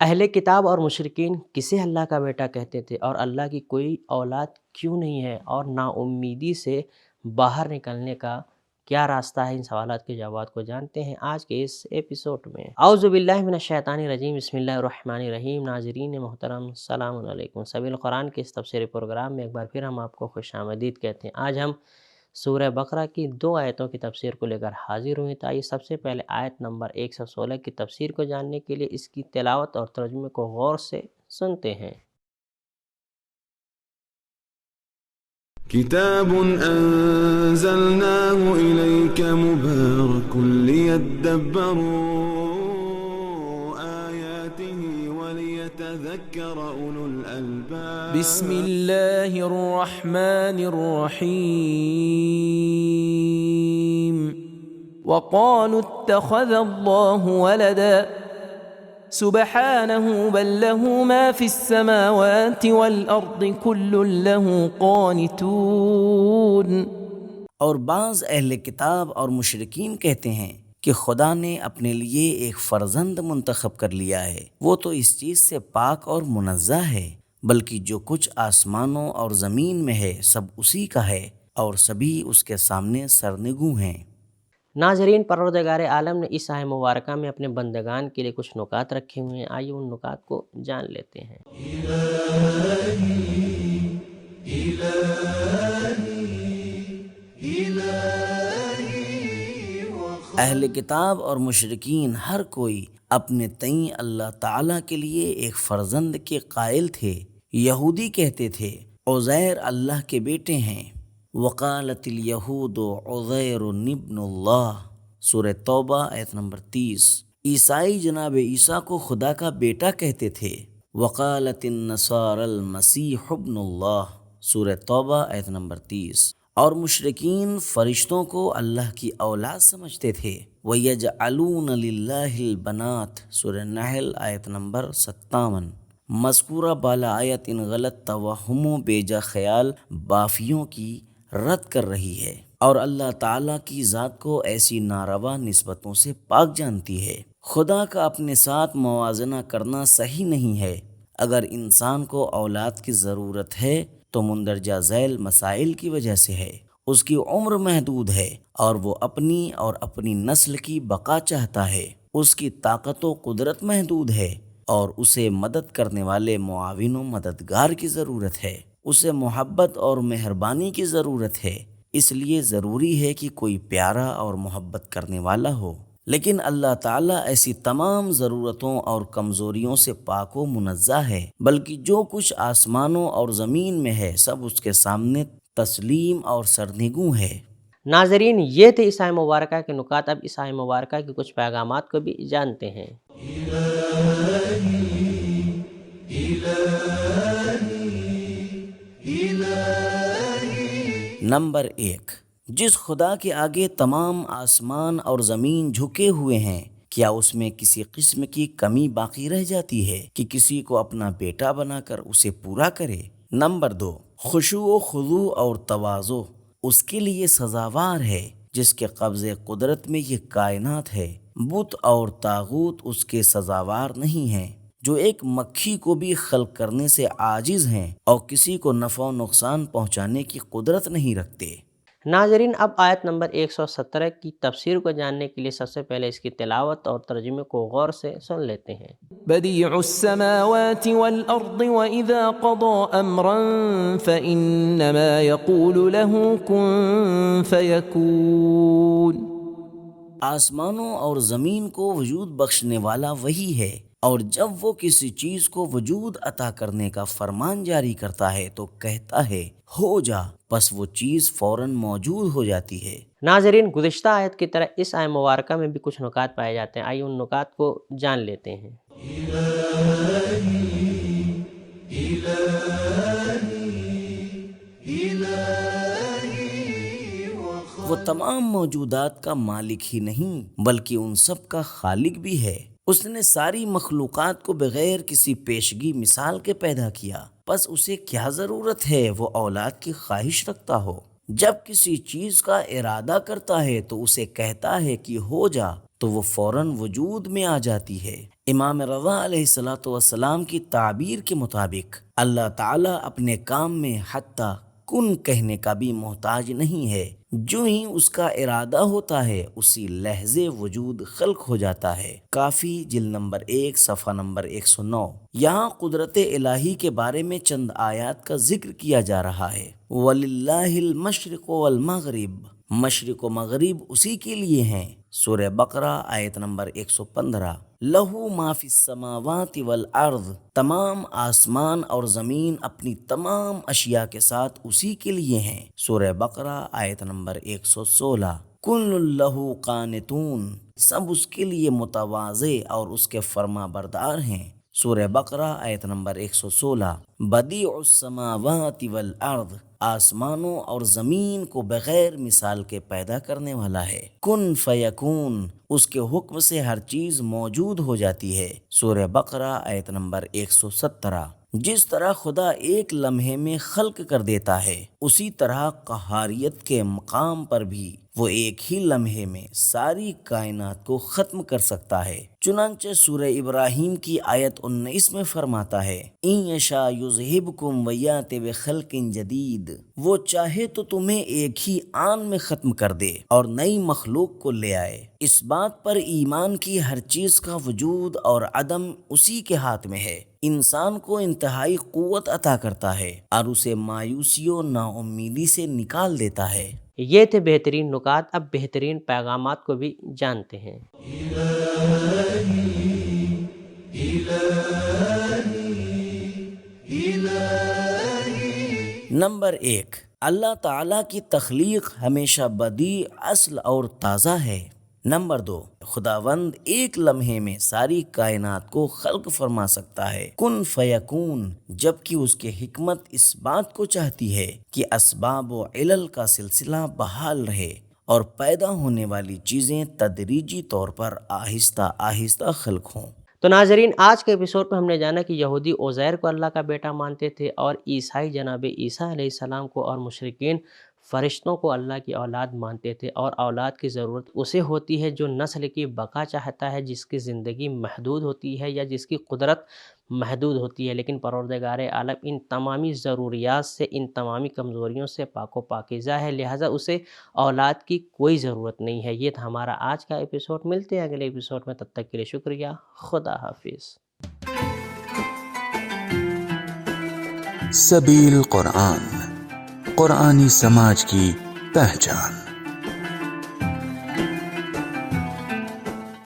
اہل کتاب اور مشرکین کسے اللہ کا بیٹا کہتے تھے اور اللہ کی کوئی اولاد کیوں نہیں ہے، اور نا امیدی سے باہر نکلنے کا کیا راستہ ہے؟ ان سوالات کے جوابات کو جانتے ہیں آج کے اس ایپیسوڈ میں۔ اعوذ باللہ من الشیطان الرجیم، بسم اللہ الرحمن الرحیم۔ ناظرین محترم، السلام علیکم۔ سبیل قرآن کے اس تفسیری پروگرام میں ایک بار پھر ہم آپ کو خوش آمدید کہتے ہیں۔ آج ہم سورہ بقرہ کی 2 آیتوں کی تفسیر کو لے کر حاضر ہوئے۔ تو آئیے سب سے پہلے آیت نمبر 116 کی تفسیر کو جاننے کے لیے اس کی تلاوت اور ترجمے کو غور سے سنتے ہیں۔ كتاب أنزلناه إليك مبارك ليدبروا آياته وليتذكر أولو الألباب بسم اللہ الرحمن الرحیم وقالوا اتخذ اللہ ولدا سبحانہ بل له ما في السماوات والأرض كل له قانتون۔ اور بعض اہل کتاب اور مشرکین کہتے ہیں کہ خدا نے اپنے لیے ایک فرزند منتخب کر لیا ہے، وہ تو اس چیز سے پاک اور منزہ ہے، بلکہ جو کچھ آسمانوں اور زمین میں ہے سب اسی کا ہے اور سبھی اس کے سامنے سرنگوں ہیں۔ ناظرین، پروردگار عالم نے اس آیت مبارکہ میں اپنے بندگان کے لیے کچھ نکات رکھے ہوئے ہیں، آئیے ان نکات کو جان لیتے ہیں۔ اہل کتاب اور مشرکین ہر کوئی اپنے تئیں اللہ تعالیٰ کے لیے ایک فرزند کے قائل تھے۔ یہودی کہتے تھے عزیر اللہ کے بیٹے ہیں۔ وقالت الیہود عزیر ابن اللہ، سورہ توبہ آیت نمبر 30۔ عیسائی جناب عیسیٰ کو خدا کا بیٹا کہتے تھے۔ وقالت النصارى المسیح ابن اللہ، سورہ توبہ آیت نمبر 30۔ اور مشرکین فرشتوں کو اللہ کی اولاد سمجھتے تھے۔ وَيَجْعَلُونَ لِلَّهِ الْبَنَاتِ، سورہ نحل آیت نمبر 57۔ مذکورہ بالا آیت ان غلط توہموں بیجا خیال بافیوں کی رد کر رہی ہے اور اللہ تعالیٰ کی ذات کو ایسی ناروا نسبتوں سے پاک جانتی ہے۔ خدا کا اپنے ساتھ موازنہ کرنا صحیح نہیں ہے۔ اگر انسان کو اولاد کی ضرورت ہے تو مندرجہ ذیل مسائل کی وجہ سے ہے۔ اس کی عمر محدود ہے اور وہ اپنی اور اپنی نسل کی بقا چاہتا ہے۔ اس کی طاقت و قدرت محدود ہے اور اسے مدد کرنے والے معاون و مددگار کی ضرورت ہے۔ اسے محبت اور مہربانی کی ضرورت ہے، اس لیے ضروری ہے کہ کوئی پیارا اور محبت کرنے والا ہو۔ لیکن اللہ تعالیٰ ایسی تمام ضرورتوں اور کمزوریوں سے پاک و منزہ ہے، بلکہ جو کچھ آسمانوں اور زمین میں ہے سب اس کے سامنے تسلیم اور سرنگوں ہے۔ ناظرین، یہ تھے اس آیت مبارکہ کے نکات۔ اب اس آیت مبارکہ کے کچھ پیغامات کو بھی جانتے ہیں۔ نمبر 1، جس خدا کے آگے تمام آسمان اور زمین جھکے ہوئے ہیں، کیا اس میں کسی قسم کی کمی باقی رہ جاتی ہے کہ کسی کو اپنا بیٹا بنا کر اسے پورا کرے؟ نمبر 2، خشوع و خضوع اور تواضع اس کے لیے سزاوار ہے جس کے قبضے قدرت میں یہ کائنات ہے۔ بت اور طاغوت اس کے سزاوار نہیں ہیں، جو ایک مکھی کو بھی خلق کرنے سے عاجز ہیں اور کسی کو نفع و نقصان پہنچانے کی قدرت نہیں رکھتے۔ ناظرین، اب آیت نمبر 117 کی تفسیر کو جاننے کے لیے سب سے پہلے اس کی تلاوت اور ترجمے کو غور سے سن لیتے ہیں۔ بدیع السماوات والأرض وإذا قضى أمرا فإنما يقول له كن فيكون۔ آسمانوں اور زمین کو وجود بخشنے والا وہی ہے، اور جب وہ کسی چیز کو وجود عطا کرنے کا فرمان جاری کرتا ہے تو کہتا ہے ہو جا، پس وہ چیز فوراً موجود ہو جاتی ہے۔ ناظرین، گزشتہ آیت کی طرح اس آیت مبارکہ میں بھی کچھ نکات پائے جاتے ہیں، آئیے ان نکات کو جان لیتے ہیں۔ وہ تمام موجودات کا مالک ہی نہیں بلکہ ان سب کا خالق بھی ہے۔ اس نے ساری مخلوقات کو بغیر کسی پیشگی مثال کے پیدا کیا، پس اسے کیا ضرورت ہے وہ اولاد کی خواہش رکھتا ہو؟ جب کسی چیز کا ارادہ کرتا ہے تو اسے کہتا ہے کہ ہو جا، تو وہ فوراً وجود میں آ جاتی ہے۔ امام رضا علیہ السلام کی تعبیر کے مطابق اللہ تعالیٰ اپنے کام میں حتیٰ کن کہنے کا بھی محتاج نہیں ہے، جو ہی اس کا ارادہ ہوتا ہے اسی لحظے وجود خلق ہو جاتا ہے۔ کافی جلد نمبر 1 صفحہ نمبر 109۔ یہاں قدرت الہی کے بارے میں چند آیات کا ذکر کیا جا رہا ہے۔ وَلِلَّهِ الْمَشْرِقُ وَالْمَغْرِبُ، مشرق و مغرب اسی کے لیے ہیں۔ سورہ بقرہ آیت نمبر 115۔ لہو ما فی السماوات والارض، تمام آسمان اور زمین اپنی تمام اشیاء کے ساتھ اسی کے لیے ہیں۔ سورہ بقرہ آیت نمبر 116۔ کل لہو قانتون، سب اس کے لیے متواضع اور اس کے فرما بردار ہیں۔ سورہ بقرہ آیت نمبر 116۔ بدیع السماوات والارض، آسمانوں اور زمین کو بغیر مثال کے پیدا کرنے والا ہے۔ کن فیکون، اس کے حکم سے ہر چیز موجود ہو جاتی ہے۔ سورہ بقرہ آیت نمبر 117۔ جس طرح خدا ایک لمحے میں خلق کر دیتا ہے، اسی طرح قہاریت کے مقام پر بھی وہ ایک ہی لمحے میں ساری کائنات کو ختم کر سکتا ہے۔ چنانچہ سورہ ابراہیم کی آیت 19 میں فرماتا ہے، ان یشاء یذہبکم ویات بخلق جدید، وہ چاہے تو تمہیں ایک ہی آن میں ختم کر دے اور نئی مخلوق کو لے آئے۔ اس بات پر ایمان کی ہر چیز کا وجود اور عدم اسی کے ہاتھ میں ہے۔ انسان کو انتہائی قوت عطا کرتا ہے اور اسے مایوسی و نا امیدی سے نکال دیتا ہے۔ یہ تھے بہترین نکات، اب بہترین پیغامات کو بھی جانتے ہیں۔ نمبر 1، اللہ تعالیٰ کی تخلیق ہمیشہ بدیع، اصل اور تازہ ہے۔ نمبر 2، خداوند ایک لمحے میں ساری کائنات کو خلق فرما سکتا ہے، کن فیکون، جبکہ اس کی حکمت اس بات کو چاہتی ہے کہ اسباب و علل کا سلسلہ بحال رہے اور پیدا ہونے والی چیزیں تدریجی طور پر آہستہ آہستہ خلق ہوں۔ تو ناظرین، آج کے ایپیسوڈ میں ہم نے جانا کہ یہودی عزیر کو اللہ کا بیٹا مانتے تھے، اور عیسائی جناب عیسیٰ علیہ السلام کو، اور مشرکین فرشتوں کو اللہ کی اولاد مانتے تھے، اور اولاد کی ضرورت اسے ہوتی ہے جو نسل کی بقا چاہتا ہے، جس کی زندگی محدود ہوتی ہے یا جس کی قدرت محدود ہوتی ہے۔ لیکن پروردگار عالم ان تمامی ضروریات سے، ان تمامی کمزوریوں سے پاک و پاکیزہ ہے، لہٰذا اسے اولاد کی کوئی ضرورت نہیں ہے۔ یہ تھا ہمارا آج کا ایپیسوڈ، ملتے ہیں اگلے ایپیسوڈ میں، تب تک کے لیے شکریہ، خدا حافظ۔ سبیل قرآن، قرآنی سماج کی پہچان۔